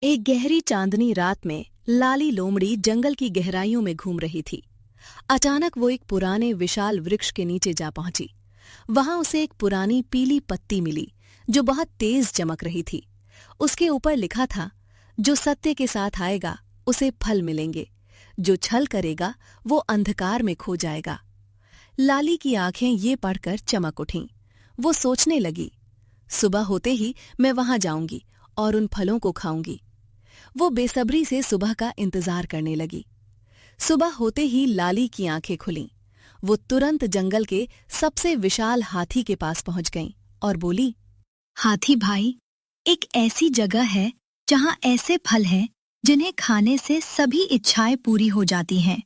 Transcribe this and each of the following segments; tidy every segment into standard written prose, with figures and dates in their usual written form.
एक गहरी चांदनी रात में लाली लोमड़ी जंगल की गहराइयों में घूम रही थी। अचानक वो एक पुराने विशाल वृक्ष के नीचे जा पहुंची। वहां उसे एक पुरानी पीली पत्ती मिली जो बहुत तेज चमक रही थी। उसके ऊपर लिखा था, जो सत्य के साथ आएगा उसे फल मिलेंगे, जो छल करेगा वो अंधकार में खो जाएगा। लाली की आंखें ये पढ़कर चमक उठीं। वो सोचने लगी, सुबह होते ही मैं वहां जाऊंगी और उन फलों को खाऊंगी। वो बेसब्री से सुबह का इंतजार करने लगी। सुबह होते ही लाली की आंखें खुलीं। वो तुरंत जंगल के सबसे विशाल हाथी के पास पहुंच गईं और बोली, हाथी भाई, एक ऐसी जगह है जहाँ ऐसे फल हैं जिन्हें खाने से सभी इच्छाएं पूरी हो जाती हैं,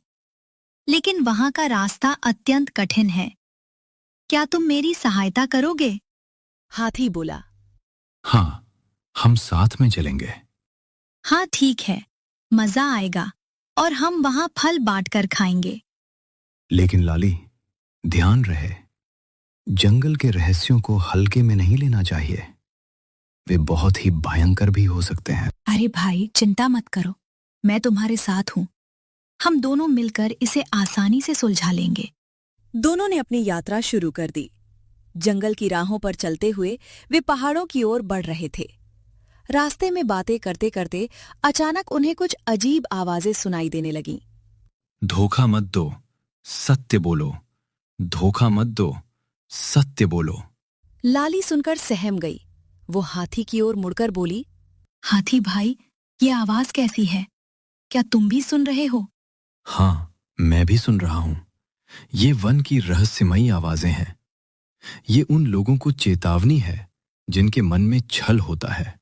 लेकिन वहाँ का रास्ता अत्यंत कठिन है। क्या तुम मेरी सहायता करोगे? हाथी बोला। हाँ, हम साथ में चलेंगे। हाँ ठीक है, मजा आएगा और हम वहाँ फल बांटकर खाएंगे। लेकिन लाली, ध्यान रहे, जंगल के रहस्यों को हल्के में नहीं लेना चाहिए। वे बहुत ही भयंकर भी हो सकते हैं। अरे भाई, चिंता मत करो, मैं तुम्हारे साथ हूँ। हम दोनों मिलकर इसे आसानी से सुलझा लेंगे। दोनों ने अपनी यात्रा शुरू कर दी। जंगल की राहों पर चलते हुए वे पहाड़ों की ओर बढ़ रहे थे। रास्ते में बातें करते करते अचानक उन्हें कुछ अजीब आवाजें सुनाई देने लगीं। धोखा मत दो, सत्य बोलो। धोखा मत दो, सत्य बोलो। लाली सुनकर सहम गई। वो हाथी की ओर मुड़कर बोली, हाथी भाई, ये आवाज कैसी है? क्या तुम भी सुन रहे हो? हाँ, मैं भी सुन रहा हूं। ये वन की रहस्यमयी आवाजें हैं। ये उन लोगों को चेतावनी है जिनके मन में छल होता है।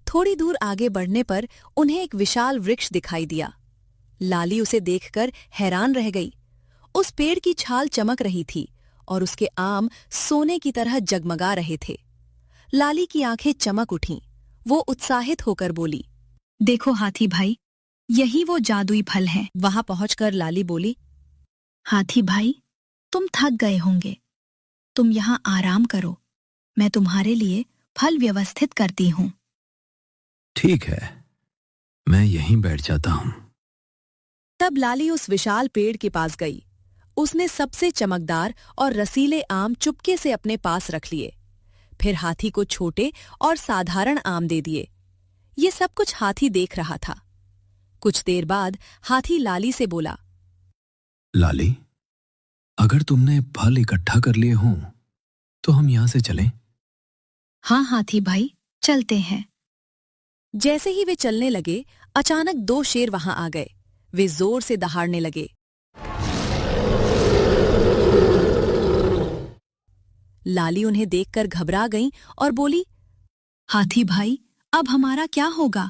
थोड़ी दूर आगे बढ़ने पर उन्हें एक विशाल वृक्ष दिखाई दिया। लाली उसे देखकर हैरान रह गई। उस पेड़ की छाल चमक रही थी और उसके आम सोने की तरह जगमगा रहे थे। लाली की आंखें चमक उठीं। वो उत्साहित होकर बोली, देखो हाथी भाई, यही वो जादुई फल हैं। वहां पहुंचकर लाली बोली, हाथी भाई, तुम थक गए होंगे, तुम यहाँ आराम करो, मैं तुम्हारे लिए फल व्यवस्थित करती हूँ। ठीक है, मैं यहीं बैठ जाता हूं। तब लाली उस विशाल पेड़ के पास गई। उसने सबसे चमकदार और रसीले आम चुपके से अपने पास रख लिए। फिर हाथी को छोटे और साधारण आम दे दिए। ये सब कुछ हाथी देख रहा था। कुछ देर बाद हाथी लाली से बोला, लाली, अगर तुमने फल इकट्ठा कर लिए हों तो हम यहां से चलें। हाँ हाथी भाई, चलते हैं। जैसे ही वे चलने लगे, अचानक दो शेर वहां आ गए। वे जोर से दहाड़ने लगे। लाली उन्हें देखकर घबरा गईं और बोली, हाथी भाई, अब हमारा क्या होगा?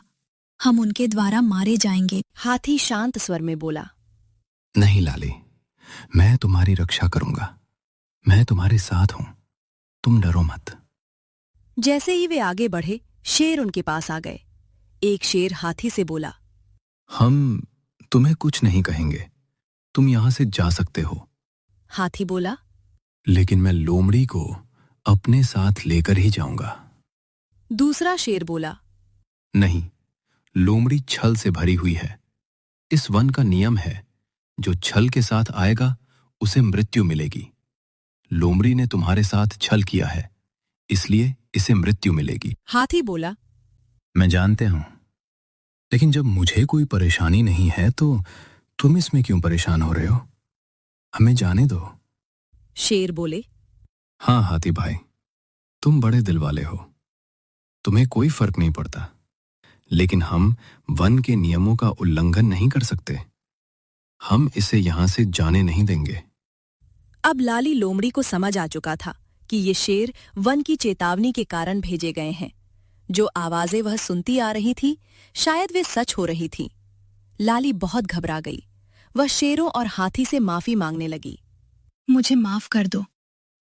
हम उनके द्वारा मारे जाएंगे। हाथी शांत स्वर में बोला, नहीं लाली, मैं तुम्हारी रक्षा करूंगा। मैं तुम्हारे साथ हूं, तुम डरो मत। जैसे ही वे आगे बढ़े, शेर उनके पास आ गए। एक शेर हाथी से बोला, हम तुम्हें कुछ नहीं कहेंगे, तुम यहां से जा सकते हो। हाथी बोला, लेकिन मैं लोमड़ी को अपने साथ लेकर ही जाऊंगा। दूसरा शेर बोला, नहीं, लोमड़ी छल से भरी हुई है। इस वन का नियम है, जो छल के साथ आएगा उसे मृत्यु मिलेगी। लोमड़ी ने तुम्हारे साथ छल किया है, इसलिए इसे मृत्यु मिलेगी। हाथी बोला, मैं जानते हूं, लेकिन जब मुझे कोई परेशानी नहीं है तो तुम इसमें क्यों परेशान हो रहे हो? हमें जाने दो। शेर बोले, हाँ हाथी भाई, तुम बड़े दिल वाले हो, तुम्हें कोई फर्क नहीं पड़ता, लेकिन हम वन के नियमों का उल्लंघन नहीं कर सकते। हम इसे यहां से जाने नहीं देंगे। अब लाली लोमड़ी को समझ आ चुका था कि ये शेर वन की चेतावनी के कारण भेजे गए हैं। जो आवाजें वह सुनती आ रही थी, शायद वे सच हो रही थीं। लाली बहुत घबरा गई। वह शेरों और हाथी से माफी मांगने लगी। मुझे माफ कर दो,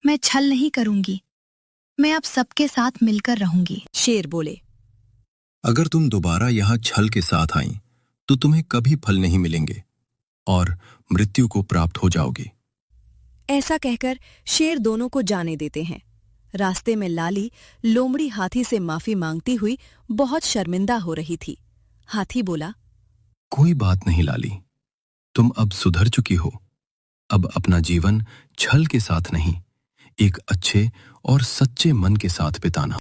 मैं छल नहीं करूंगी। मैं अब सबके साथ मिलकर रहूंगी। शेर बोले, अगर तुम दोबारा यहाँ छल के साथ आई तो तुम्हें कभी फल नहीं मिलेंगे और मृत्यु को प्राप्त हो जाओगी। ऐसा कहकर शेर दोनों को जाने देते हैं। रास्ते में लाली लोमड़ी हाथी से माफी मांगती हुई बहुत शर्मिंदा हो रही थी। हाथी बोला, कोई बात नहीं लाली, तुम अब सुधर चुकी हो। अब अपना जीवन छल के साथ नहीं, एक अच्छे और सच्चे मन के साथ बिताना।